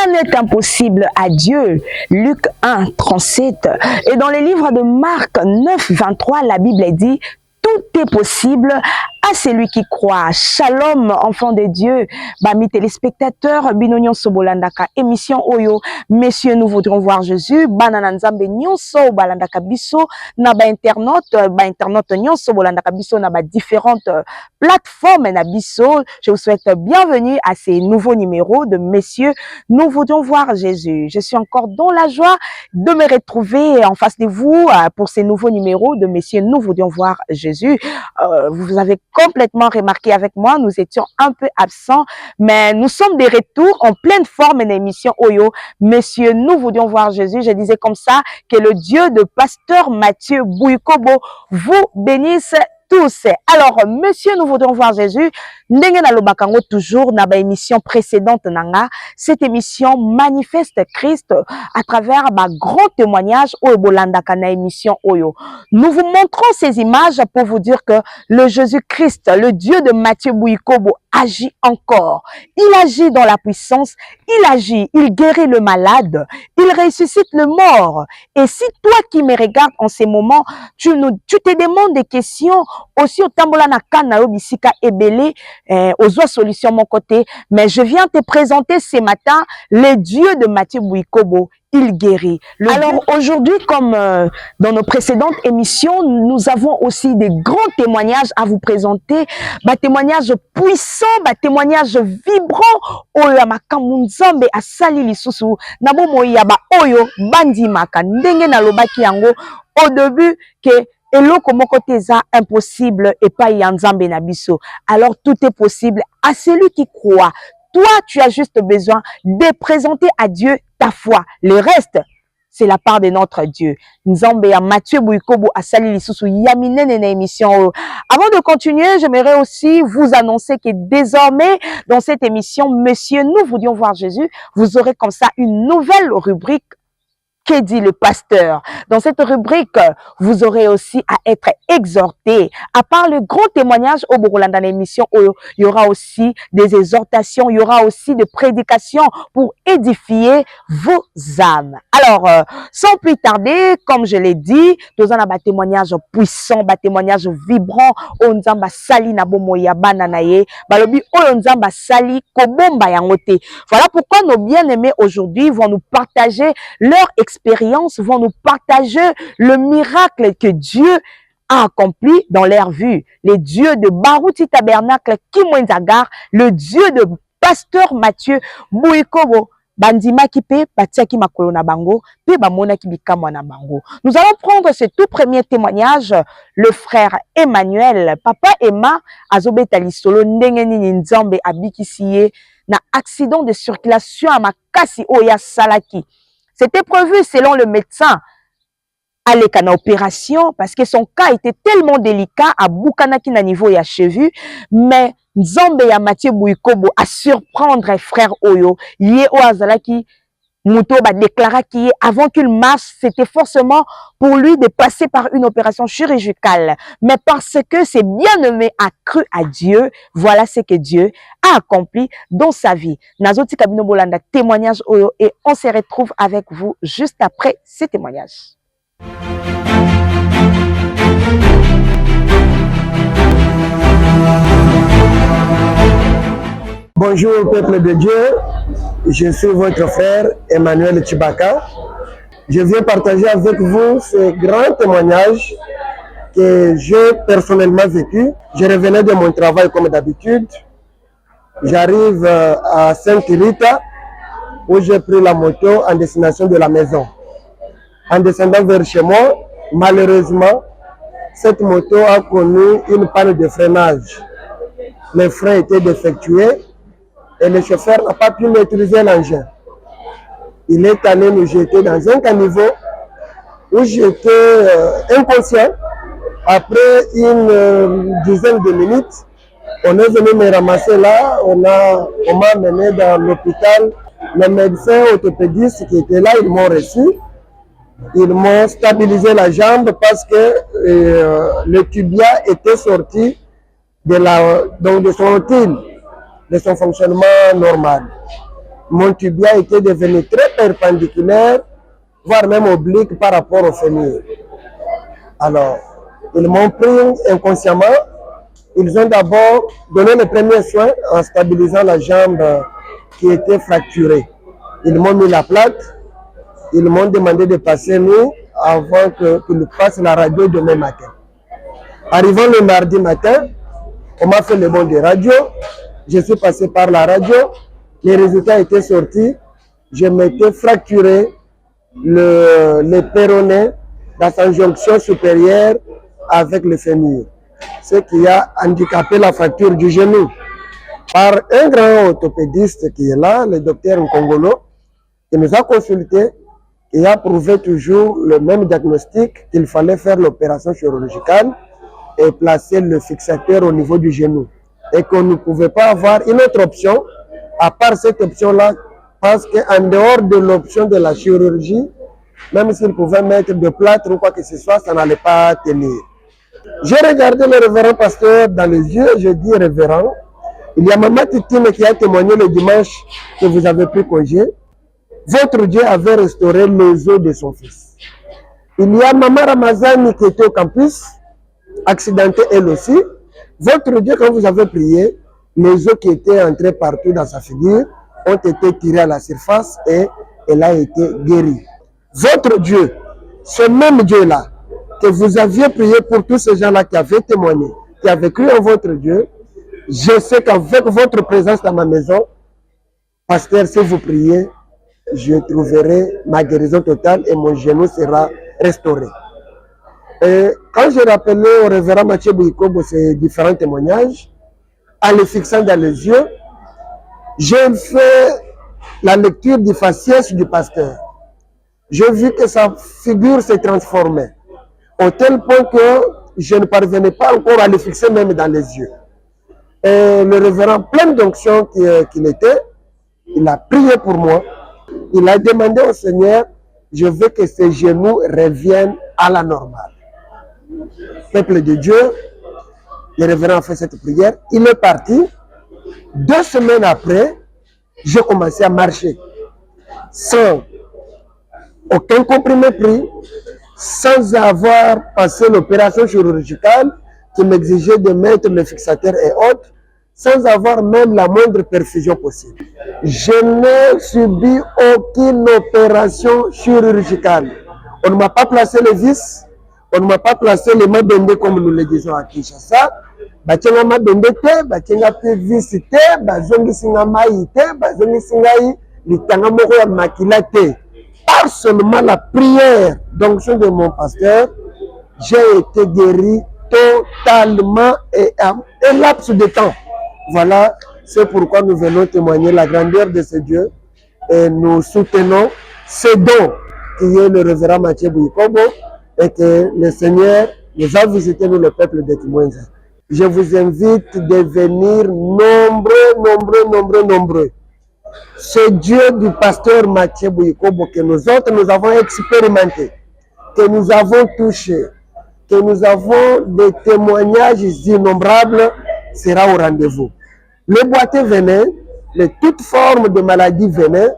Rien n'est impossible à Dieu. Luc 1, 37. Et dans les livres de Marc 9, 23, la Bible dit « Tout est possible à celui qui croit ». Shalom, enfants de Dieu. Bami téléspectateurs, binonyon sobolandaka émission Oyo. Messieurs, nous voudrons voir Jésus. Banana nzambe nyonso balandaka biso na ba internaute nyonso bolandaka biso na ba différentes plateformes na biso. Je vous souhaite bienvenue à ces nouveaux numéros de Messieurs, nous voudrons voir Jésus. Je suis encore dans la joie de me retrouver en face de vous pour ces nouveaux numéros de Messieurs, nous voudrons voir Jésus. Vous avez complètement remarqué avec moi, nous étions un peu absents, mais nous sommes de retour en pleine forme d'émission Oyo. Messieurs, nous voulions voir Jésus. Je disais comme ça que le Dieu de pasteur Mathieu Bouikobo vous bénisse tous. Alors, messieurs, nous voudrons voir Jésus. Ndenge na lobakango toujours na ba émission précédente nanga. Cette émission manifeste Christ à travers ma grand témoignage au Bolandaka na émission Oyo. Nous vous montrons ces images pour vous dire que le Jésus-Christ, le Dieu de Mathieu Bouikobo, agit encore. Il agit dans la puissance, il agit, il guérit le malade, il ressuscite le mort. Et si toi qui me regardes en ces moments, tu te demandes des questions, aussi au tambola na kana obisika ebele, aux solutions mon côté, mais je viens te présenter ce matin le Dieu de Mathieu Bouikobo. Il guérit. Alors aujourd'hui, comme dans nos précédentes émissions, nous avons aussi des grands témoignages à vous présenter, des témoignages puissants, des témoignages vibrants. Oyo makambu nzambe asali lisusu na bomoi ya ba oyo bandimaka ndenge na lobaki yango au début que eloko moko te eza impossible epai ya nzambe na biso. Alors tout est possible à celui qui croit. Toi, tu as juste besoin de présenter à Dieu ta foi. Le reste, c'est la part de notre Dieu. Nzambe ya Mathieu Bouikobo asali lisusu yaminene na émission. Avant de continuer, j'aimerais aussi vous annoncer que désormais, dans cette émission, Messieurs, nous voulions voir Jésus, vous aurez comme ça une nouvelle rubrique. Que dit le pasteur? Dans cette rubrique, vous aurez aussi à être exhorté. À part le grand témoignage au Borolanda dans l'émission, il y aura aussi des exhortations, il y aura aussi des prédications pour édifier vos âmes. Alors, sans plus tarder, comme je l'ai dit, nous avons un témoignage puissant, un témoignage vibrant. Onzamba sali na bomo ya bananaye, balobi onzamba sali kobomba yangote. Voilà pourquoi nos bien-aimés aujourd'hui vont nous partager leur expérience, vont nous partager le miracle que Dieu a accompli dans leur vue. Le Dieu de Barouti Tabernacle Kimwenzagar, le Dieu de pasteur Mathieu Bouikobo. Bandima kipe, batiaki makolo na bango, pe bamona ki bikamwa na bango. Nous allons prendre ce tout premier témoignage, le frère Emmanuel. Papa Emma, azobeta lisolo ndenge nini nzambe abikisiye na accident de circulation à makasi oya salaki. C'était prévu selon le médecin à l'écana opération parce que son cas était tellement délicat à Boukanaki na niveau ya cheveux, mais Nzambe ya Mathieu Bouikobo à surprendre frère Oyo, yé o azalaki Mouto ba déclara qu'il avant qu'il marche, c'était forcément pour lui de passer par une opération chirurgicale. Mais parce que ses bien-aimés a cru à Dieu, voilà ce que Dieu a accompli dans sa vie. Nazoti Kabino Bolanda, témoignage Oyo, et on se retrouve avec vous juste après ces témoignages. Bonjour peuple de Dieu, je suis votre frère Emmanuel Chibaka. Je viens partager avec vous ce grand témoignage que j'ai personnellement vécu. Je revenais de mon travail comme d'habitude. J'arrive à Sainte-Rita où j'ai pris la moto en destination de la maison. En descendant vers chez moi, malheureusement, cette moto a connu une panne de freinage. Les freins étaient défectueux et le chauffeur n'a pas pu maîtriser l'engin. Il est allé nous jeter dans un caniveau où j'étais inconscient. Après une dizaine de minutes, on est venu me ramasser là, on m'a amené dans l'hôpital. Les médecins orthopédistes qui étaient là, ils m'ont reçu. Ils m'ont stabilisé la jambe parce que le tibia était sorti de son routine, de son fonctionnement normal. mon tibia était devenu très perpendiculaire, voire même oblique par rapport au fémur. Alors, ils m'ont pris inconsciemment. Ils ont d'abord donné les premiers soins en stabilisant la jambe qui était fracturée. Ils m'ont mis la plate. Ils m'ont demandé de passer nuit avant qu'ils fassent la radio demain matin. Arrivant le mardi matin, on m'a fait le bon de radio. Je suis passé par la radio. Les résultats étaient sortis. Je m'étais fracturé le péroné dans sa jonction supérieure avec le fémur, ce qui a handicapé la fracture du genou. Par un grand orthopédiste qui est là, le docteur Nkongolo, qui nous a consultés et a prouvé toujours le même diagnostic qu'il fallait faire l'opération chirurgicale et placer le fixateur au niveau du genou. Et qu'on ne pouvait pas avoir une autre option, à part cette option-là, parce qu'en dehors de l'option de la chirurgie, même s'il pouvait mettre de plâtre ou quoi que ce soit, ça n'allait pas tenir. J'ai regardé le révérend pasteur dans les yeux, je dis révérend, il y a Maman Titine qui a témoigné le dimanche que vous avez pris congé. Votre Dieu avait restauré les os de son fils. Il y a Maman Ramazani qui était au campus, accidentée elle aussi. Votre Dieu, quand vous avez prié, les os qui étaient entrés partout dans sa figure ont été tirés à la surface et elle a été guérie. Votre Dieu, ce même Dieu-là, que vous aviez prié pour tous ces gens-là qui avaient témoigné, qui avaient cru en votre Dieu, je sais qu'avec votre présence dans ma maison, pasteur, si vous priez, je trouverai ma guérison totale et mon genou sera restauré. Et quand j'ai rappelé au révérend Mathieu Bouyikobo ces différents témoignages, en les fixant dans les yeux, j'ai fait la lecture du faciès du pasteur. J'ai vu que sa figure s'est transformée, au tel point que je ne parvenais pas encore à le fixer même dans les yeux. Et le révérend, plein d'onction qu'il était, il a prié pour moi. Il a demandé au Seigneur, je veux que ses genoux reviennent à la normale. Peuple de Dieu, le révérend a fait cette prière. Il est parti. 2 semaines après, j'ai commencé à marcher sans aucun comprimé pris, sans avoir passé l'opération chirurgicale qui m'exigeait de mettre le fixateur et autres, sans avoir même la moindre perfusion possible. Je n'ai subi aucune opération chirurgicale. On ne m'a pas placé les vis, on ne m'a pas placé les mabende comme nous le disons à Kinshasa. Batenga mabende te, batenga pe vis te, bazongi singa mai te, bazongi singa litanga moko ya makila te. Par seulement la prière d'onction de mon pasteur, j'ai été guéri totalement et en un laps de temps. Voilà, c'est pourquoi nous venons témoigner la grandeur de ce Dieu et nous soutenons ce don qui est le révérend Mathieu Bouyikobo et que le Seigneur nous a visité, nous le peuple de Kimwenza. Je vous invite de venir nombreux. Ce Dieu du pasteur Mathieu Bouyikobo que nous autres nous avons expérimenté, que nous avons touché, que nous avons des témoignages innombrables, sera au rendez-vous. Les boiteux venaient, toutes formes de maladies venaient,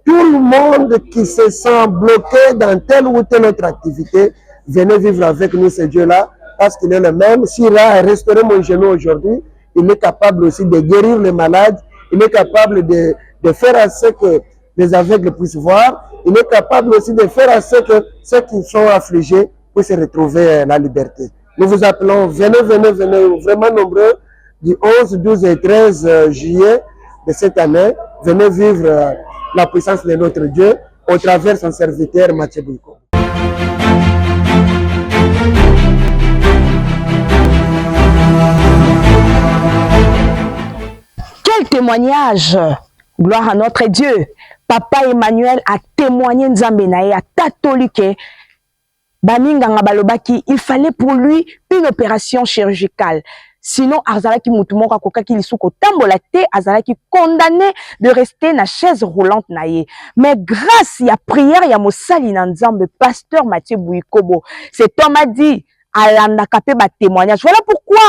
tout le monde qui se sent bloqué dans telle ou telle autre activité, venez vivre avec nous ce Dieu-là, parce qu'il est le même. S'il a restauré mon genou aujourd'hui, il est capable aussi de guérir les malades, il est capable de faire à ce que les aveugles puissent voir, il est capable aussi de faire à ce que ceux qui sont affligés puissent retrouver la liberté. Nous vous appelons, venez, vraiment nombreux, du 11, 12 et 13 juillet de cette année, venez vivre la puissance de notre Dieu au travers de son serviteur Mathieu Bouyikobo. Quel témoignage! Gloire à notre Dieu. Papa Emmanuel a témoigné Nzambe nae a tatolike. Baninganga balobaki, il fallait pour lui une opération chirurgicale. Sinon, Azalaki Moutumoko Kokaki Lisuko Tambolate, Azalaki condamné de rester na chaise roulante naye. Mais grâce à prière, il y a Moussali Nzambe, pasteur Mathieu Bouyikobo. Cet homme a dit, Alanda Kapé ba témoignage. Voilà pourquoi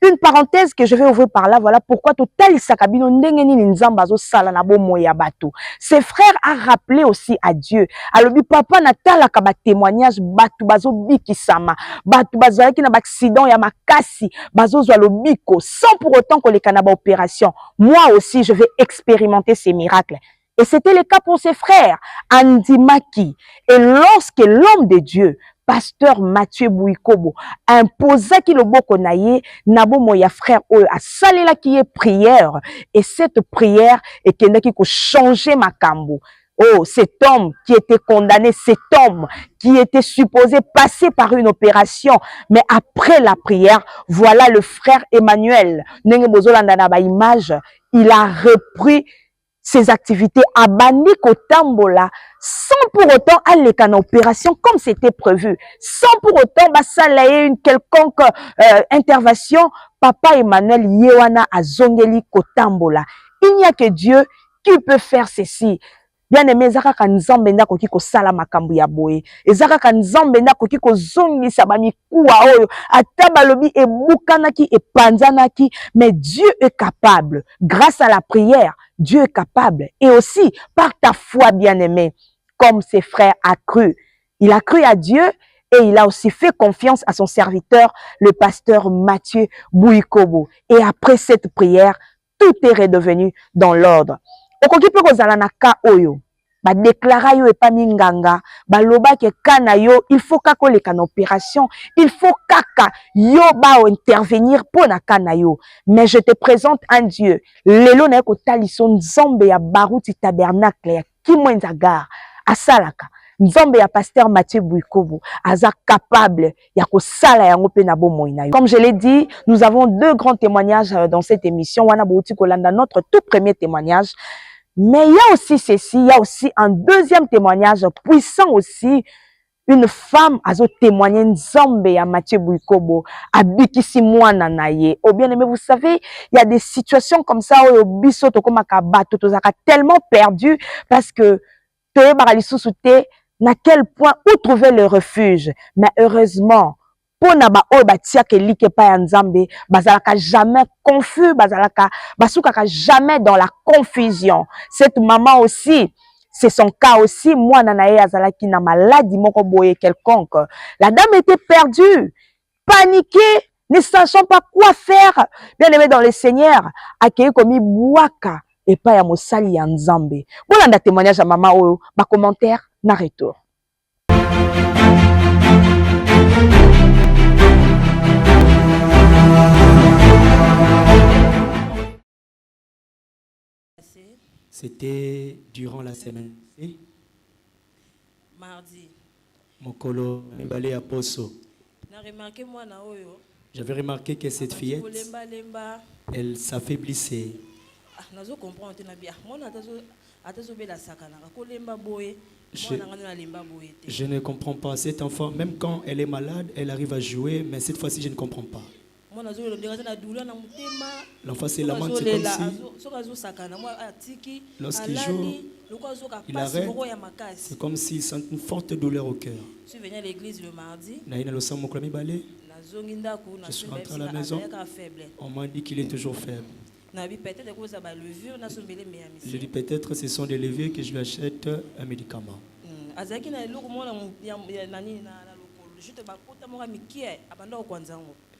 une parenthèse que je vais ouvrir par là, voilà pourquoi total sakabino ndengeni nzambazo sala na bo moya bato. Ses frères a rappelé aussi à Dieu. Alobi papa natala ka ba témoignage bato bazo bikisama, bato bazo ki na ba accident ya makasi, bazo zwa lobiko sans pour autant que les canaba opération. Moi aussi je vais expérimenter ces miracles. Et c'était le cas pour ses frères, Andy Maki. Et lorsque l'homme de Dieu, pasteur Mathieu Bouikobo, imposa ki loboko na ye, nabo moya frère oyo, a salela ki ye prière, et cette prière, et kendaki ko changer makambo. Oh, cet homme qui était condamné, cet homme qui était supposé passer par une opération, mais après la prière, voilà le frère Emmanuel, Nenge Bozolanda na ba image, il a repris ses activités à Bandi Kotambola sans pour autant aller en opération comme c'était prévu, sans pour autant basalaye une quelconque intervention. Papa Emmanuel Yewana a Zongeli Kotambola. Il n'y a que Dieu qui peut faire ceci. Bien aimé, ezaka nzambe nda koki ko sala makambu ya boye. Ezaka nzambe nda koki ko zongisa ba mikuwa oyo. Ata balobi ebukanaki epanzanaki, mais Dieu est capable. Grâce à la prière, Dieu est capable. Et aussi, par ta foi, bien-aimé, comme ses frères a cru. Il a cru à Dieu et il a aussi fait confiance à son serviteur, le pasteur Mathieu Bouikobo. Et après cette prière, tout est redevenu dans l'ordre. Okoki pe kozala na ka oyo ba déclara yo epa minganga ba loba ke kana yo il faut kako le kana opération, il faut kaka yo ba intervenir pour na kana yo. Mais je te présente un Dieu lelo na ko taliso nzambe ya baruti tabernacle ya kimwenzagar asalaka nzambe ya pasteur Mathieu Bouikobo aza capable ya ko sala yango pe na bomoi na yo. Comme je l'ai dit, nous avons deux grands témoignages dans cette émission. Wana bouti kolanda notre tout premier témoignage. Mais il y a aussi ceci, il y a aussi un deuxième témoignage puissant aussi. Une femme a témoigné nzambe ya Mathieu Bouikobo abikisi mwana na ye. Oh bien aimé, vous savez, il y a des situations comme ça où biso to komaka bato to zaka tellement perdu parce que toye baralisusu te na quel point où trouver le refuge. Mais heureusement, pona ba oyo batiaka like pa ya nzambe bazalaka jamais confus, bazalaka basukaka jamais dans la confusion. Cette maman aussi, c'est son cas aussi. Moi nanaye azalaki na maladie moko boye quelconque. La dame était perdue, paniquée, ne sachant pas quoi faire. Bien aimé dans le Seigneur, akei komi buaka et pas ya mosali ya nzambe. Bolanda témoignage à maman oyo, ba commentaire na retour. C'était durant la semaine. Mardi. Mokolo Mbale à Poso. J'avais remarqué que cette fillette, elle s'affaiblissait. Je ne comprends pas. Cet enfant, même quand elle est malade, elle arrive à jouer, mais cette fois-ci, je ne comprends pas. L'enfant se lamente, c'est comme si lorsqu'il joue, il arrête, c'est comme s'il sent une forte douleur au cœur. Je suis venu à l'église le mardi. Je suis rentré à la maison, on m'a dit qu'il est toujours faible. Je dis peut-être ce sont des levures que je lui achète un médicament.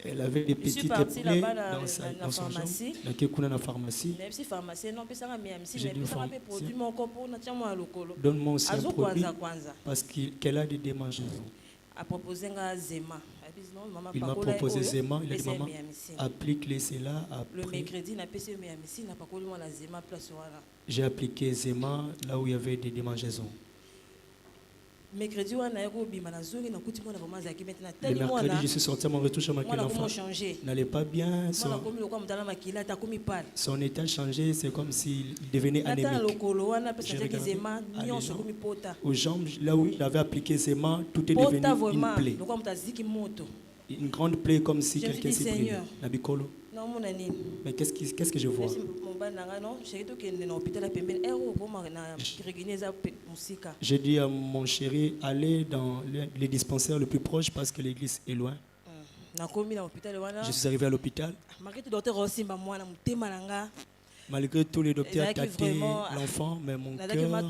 Elle avait des petites plaies dans son jambe. La pharmacie. J'ai dit donne-moi aussi un produit parce qu'elle a des démangeaisons. Il m'a proposé Zema. Il a dit maman, applique-les cela. J'ai appliqué Zema là où il y avait des démangeaisons. Le mercredi, je suis sorti à mon retour chez ma l'enfant n'allait pas bien. Son état changé, c'est comme s'il devenait anémique. Aux jambes, là où il avait appliqué ses mains, tout est devenu une plaie. Une grande plaie comme si quelqu'un s'est pris. Mais qu'est-ce que je vois? J'ai dit à mon chéri, allez dans les dispensaires le plus proche parce que l'église est loin. Je suis arrivé à l'hôpital. Malgré tous les docteurs tâtaient l'enfant, mais mon cœur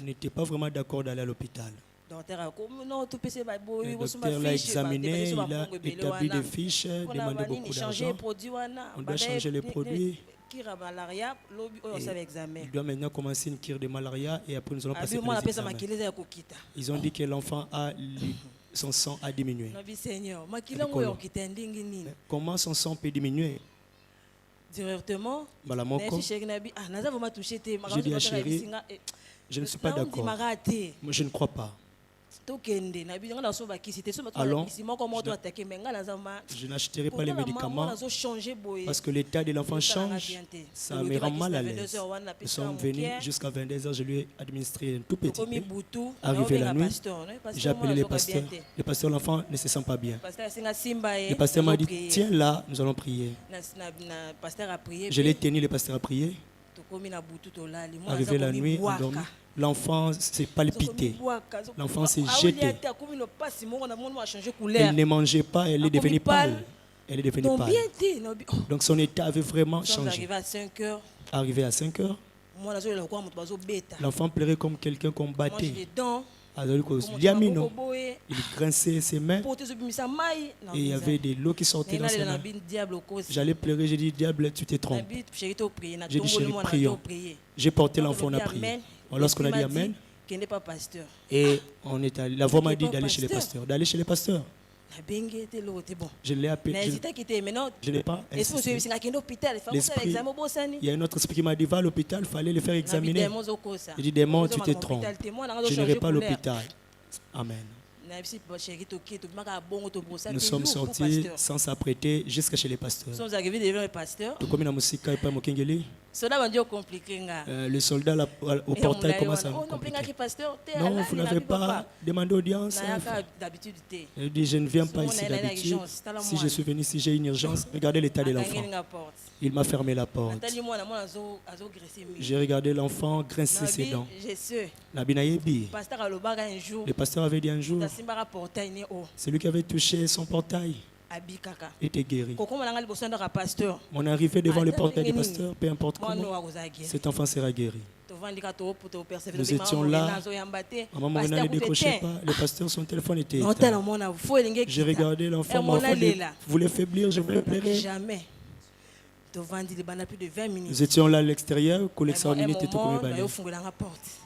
n'était pas vraiment d'accord d'aller à l'hôpital. Le docteur l'a examiné, il a établi des fiches, demandé beaucoup d'argent. On doit changer les produits. Il doit maintenant commencer une cure de malaria et après nous allons passer par les examens. Ils ont dit que l'enfant son sang a diminué. Comment son sang peut diminuer? Directement, j'ai dit à Chérie, je ne suis pas d'accord. Je ne crois pas. Allons, je n'achèterai pas les médicaments parce que l'état de l'enfant change. Ça me rend mal à l'aise. Nous sommes venus jusqu'à 22h, je lui ai administré un tout petit peu. Arrivé la nuit, j'ai appelé les pasteurs. Le pasteur, l'enfant ne se sent pas bien. Le pasteur m'a dit, tiens là, nous allons prier. Je l'ai tenu, le pasteur a prié. Arrivé la nuit, endormi. L'enfant s'est palpité. L'enfant s'est jeté. Elle ne mangeait pas, elle est devenue pâle. Elle est devenue pâle. Donc son état avait vraiment changé. Arrivé à 5 heures, l'enfant pleurait comme quelqu'un qu'on battait. Il grinçait ses mains et il y avait de l'eau qui sortait dans ses mains. J'allais pleurer, j'ai dit, diable, tu te trompes. J'ai dit, chérie, prions. J'ai porté l'enfant, on a prié. Lorsqu'on a dit Amen, et la voix m'a dit d'aller chez les pasteurs. D'aller chez les pasteurs. Je l'ai appelé. Je n'ai pas insisté. Il y a un autre esprit qui m'a dit, va à l'hôpital, il fallait le faire examiner. J'ai dit, démon, tu te trompes. Je n'irai pas à l'hôpital. Amen. Nous sommes sortis sans s'apprêter jusqu'à chez les pasteurs. Nous sommes arrivés devant les pasteurs. Le soldat au portail commence à me compliquer. Non, vous n'avez pas demandé audience. Il dit, je ne viens pas ici d'habitude. Si je suis venu, si j'ai une urgence, regardez l'état de l'enfant. Il m'a fermé la porte. J'ai regardé l'enfant grincer ses dents. Le pasteur avait dit un jour, celui qui avait touché son portail était guéri. Mon arrivée devant le portail du pasteur, peu importe comment, cet enfant sera guéri. Nous étions là, maman ne décrochait pas, le pasteur, son téléphone était éteint. J'ai regardé l'enfant, mon enfant voulait faiblir, je voulais pleurer. Jamais. Nous étions là à l'extérieur, collection minute et tout comme balai.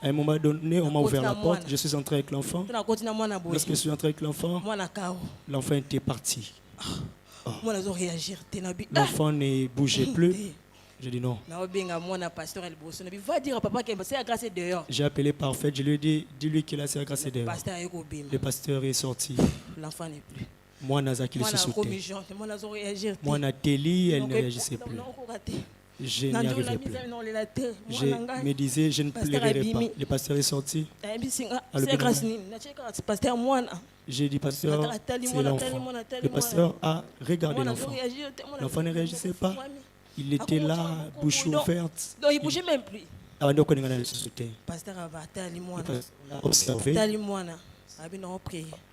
À un moment donné, on m'a ouvert la porte, je suis entré avec l'enfant. Lorsque je suis entré avec l'enfant, l'enfant était parti. Oh. L'enfant ne bougeait plus. J'ai dit non. J'ai appelé Parfait, je lui ai dit, dis-lui qu'il a sa grâce dehors. Le pasteur est sorti. L'enfant n'est plus. Moi, Nazaki le sous-soutait. Moi, Nathalie, elle ne réagissait plus. Je n'y arrivais plus. Je me disais, je ne pleurerai pas. Le pasteur est sorti. J'ai dit, pasteur, c'est l'enfant. Le pasteur a regardé l'enfant. L'enfant ne réagissait pas. Il était là, bouche ouverte. Donc, il ne bougeait même plus. Avant de connaître le sous-soutait. Le pasteur a observé.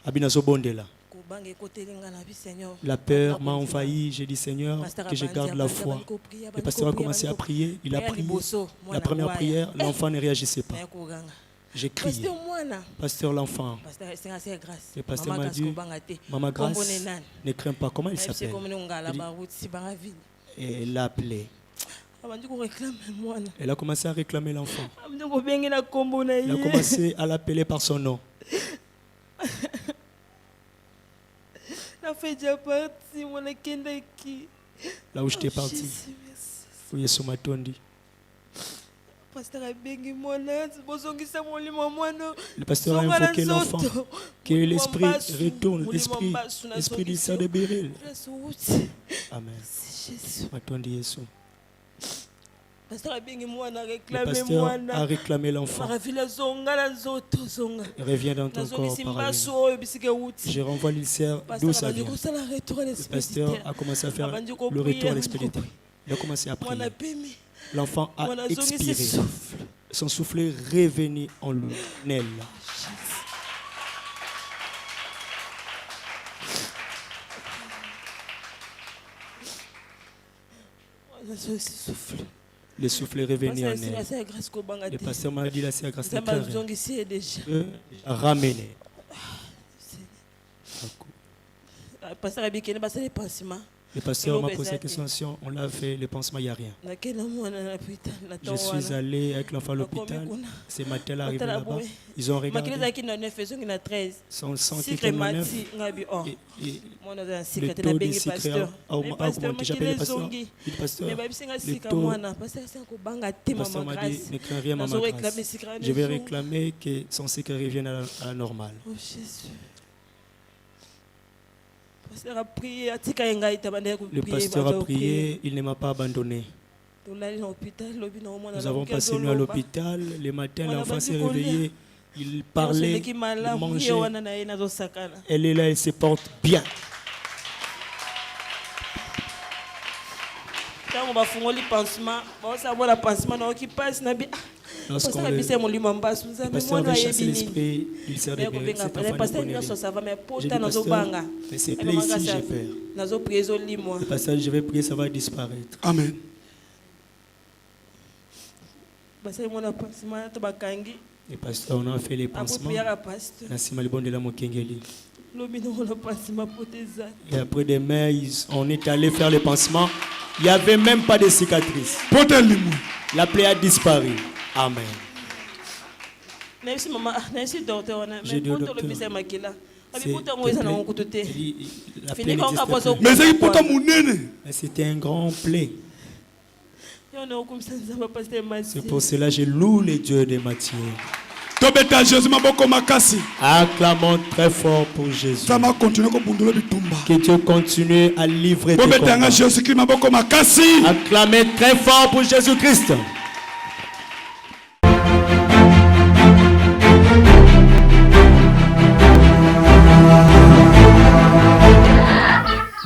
Abinazo Bondela. La peur m'a envahi. J'ai dit, Seigneur, que je garde la foi. Le pasteur a commencé à prier. Il a prié. La première prière, l'enfant ne réagissait pas. J'ai crié. Pasteur, l'enfant. Le pasteur m'a dit, Maman Grâce, ne crains pas. Comment il s'appelle? Et elle l'a appelé. Elle a commencé à réclamer l'enfant. Elle a commencé à l'appeler par son nom. Là où j'étais parti, oui, sur ma tondi. Le pasteur a invoqué l'enfant, que l'esprit retourne, l'esprit du sang de Béryl. Amen. Ma tondi Yesu. Le pasteur a réclamé l'enfant. Reviens dans ton corps, paralléle. Je renvoie l'ulcère d'où ça vient. Le pasteur a commencé à faire le retour à l'expéditeur. Il a commencé à prier. L'enfant a expiré. Son souffle est revenu en elle. Le souffle est revenu en elle. Le pasteur m'a dit là, c'est la grâce de Dieu. Ramener. Le pasteur m'a posé la question, on l'a fait, le pansement, il n'y a rien. Je suis allé avec l'enfant à l'hôpital, ce matin-là, arrivé là-bas, ils ont regardé, son sang qui était 9, et le taux de sucre a augmenté. J'appelle le pasteur, le pasteur, le taux, le pasteur m'a dit, ne crains rien, maman grâce. Je vais réclamer que son sucre revienne à la normale. Le pasteur a prié, il ne m'a pas abandonné. Nous avons passé une nuit à l'hôpital. Le matin, l'enfant s'est réveillé. Il parlait, il mangeait. Elle est là, elle se porte bien. Lorsqu'on le pasteur veut chasser l'esprit, il sert de mérite. Cet enfant ne connaît rien. J'ai dit, pasteur, mais c'est plaît ici, j'ai peur. Le pasteur, je vais prier, ça va disparaître. Amen. Le pasteur, on a fait les pansements. Et après demain, on est allé faire les pansements. Il n'y avait même pas de cicatrice. La plaie a disparu. Amen. J'ai dit au docteur, mais c'était un grand plaie. C'est pour cela que je loue les dieux de Matthieu. Acclamons très fort pour Jésus. Que Dieu continue à livrer tes combats. Acclamez très fort pour Jésus-Christ.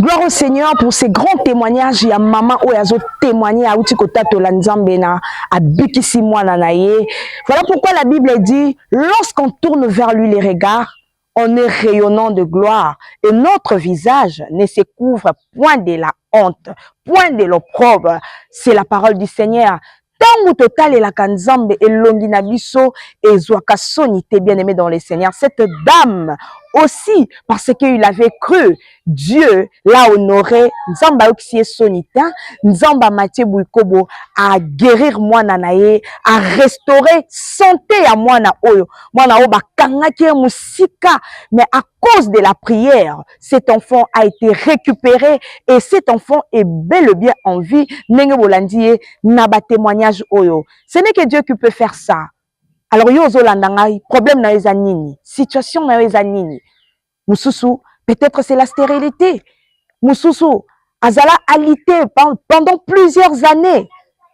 Gloire au Seigneur pour ces grands témoignages. Il y a maman où elle a témoigné à Utikota Tolanzambena, à Bikisi Mwananaye. Voilà pourquoi la Bible dit, lorsqu'on tourne vers lui les regards, on est rayonnant de gloire et notre visage ne se couvre point de la honte, point de l'opprobre. C'est la parole du Seigneur. Tangu total et la kanzambe et longinabiso et zoakasonite bien aimé dans le Seigneur. Cette dame aussi, parce qu'il avait cru, Dieu l'a honoré. Nzamba Oxie Sonita, Nzamba Mathieu Bouikobo à guérir moi nanaye, à restaurer santé à moi na oyo. Moi na oba kangaki musika, mais à cause de la prière, cet enfant a été récupéré et cet enfant est bel et bien en vie. Nenge bolandie naba témoignage oyo. Ce n'est que Dieu qui peut faire ça. Alors yo zolandanga problème na ezanini, situation na ezanini. Mususu, peut-être c'est la stérilité. Mususu, azala alité pendant plusieurs années.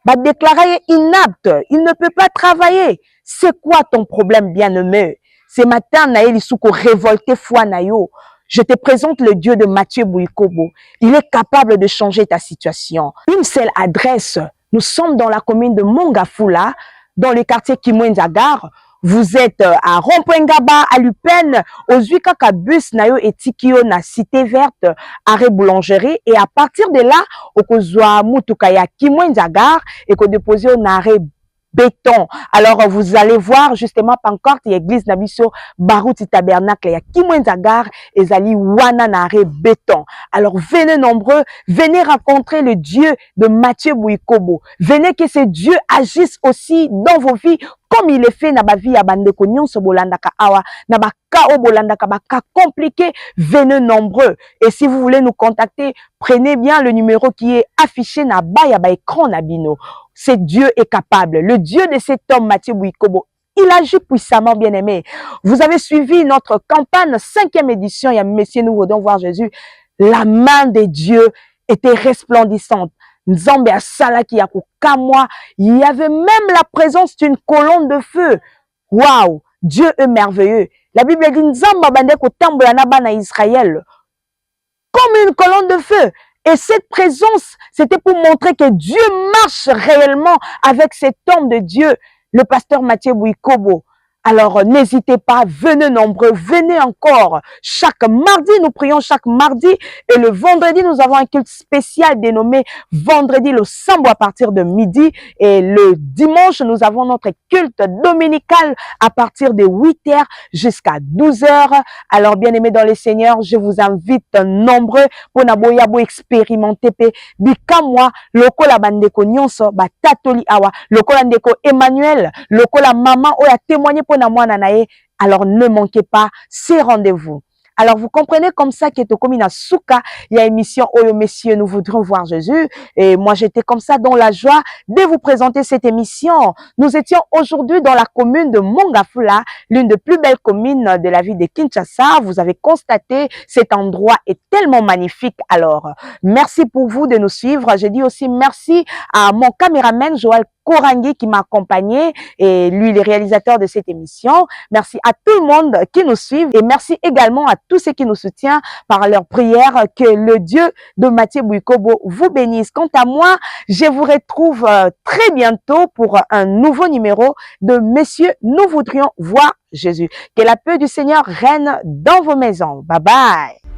Va déclarer inapte, il ne peut pas travailler. C'est quoi ton problème, bien-aimé? Ce matin, Naël Souko révolté foi nayo. Je te présente le Dieu de Mathieu Bouikobo. Il est capable de changer ta situation. Une seule adresse. Nous sommes dans la commune de Mongafula, dans le quartier Kimwenzagar. Vous êtes à Rompoengaba, à Lupen, aux Zuikaka bus Nayo et Tikio na Cité Verte, arrêt boulangerie. Et à partir de là, au Kozwa Mutukaya Kimwenzagar et qu'on dépose au arrêt béton. Alors, vous allez voir justement pancarte l'église Nabiso Barouti Tabernacle, il y a Kimwenzagar et Zali Wana Nare béton. Alors, venez nombreux, venez rencontrer le Dieu de Mathieu Bouikobo. Venez que ce Dieu agisse aussi dans vos vies comme il est fait na ba vie ya bandeko nyonso bolandaka awa na ba ka bolandaka ba ka compliqué. Venez nombreux. Et si vous voulez nous contacter, prenez bien le numéro qui est affiché na ba ya ba écran na bino. C'est Dieu est capable. Le Dieu de cet homme Mathieu Bouikobo, il agit puissamment, bien aimé. Vous avez suivi notre campagne 5e édition. Il y a Messieurs, nous voulons voir Jésus. La main de Dieu était resplendissante. Nzambe asalaki ya kokamwa. Il y avait même la présence d'une colonne de feu. Waouh! Dieu est merveilleux. La Bible dit Nzamba bande kotambola na bana Israël comme une colonne de feu. Et cette présence, c'était pour montrer que Dieu marche réellement avec cet homme de Dieu, le pasteur Mathieu Bouikobo. Alors, n'hésitez pas, venez nombreux, venez encore. Chaque mardi, nous prions chaque mardi. Et le vendredi, nous avons un culte spécial dénommé Vendredi le Sambo à partir de midi. Et le dimanche, nous avons notre culte dominical à partir de 8h jusqu'à 12h. Alors, bien aimés dans les seigneurs, je vous invite nombreux pour naboyabo expérimenter pe bikamwa lokola bandeko nyonso batatoli awa lokola ndeko Emmanuel lokola maman oya témoigner pour na mwana nae. Alors ne manquez pas ces rendez-vous. Alors, vous comprenez comme ça qu'il est comme une souka, il y a émission Oyo Messieurs, nous voudrons voir Jésus. Et moi, j'étais comme ça dans la joie de vous présenter cette émission. Nous étions aujourd'hui dans la commune de Mongafula, l'une des plus belles communes de la ville de Kinshasa. Vous avez constaté, cet endroit est tellement magnifique. Alors, merci pour vous de nous suivre. Je dis aussi merci à mon caméraman Joël Korangi qui m'a accompagné et lui, le réalisateur de cette émission. Merci à tout le monde qui nous suit et merci également à tous ceux qui nous soutiennent par leurs prières. Que le Dieu de Mathieu Bouikobo vous bénisse. Quant à moi, je vous retrouve très bientôt pour un nouveau numéro de Messieurs, nous voudrions voir Jésus. Que la paix du Seigneur règne dans vos maisons. Bye bye.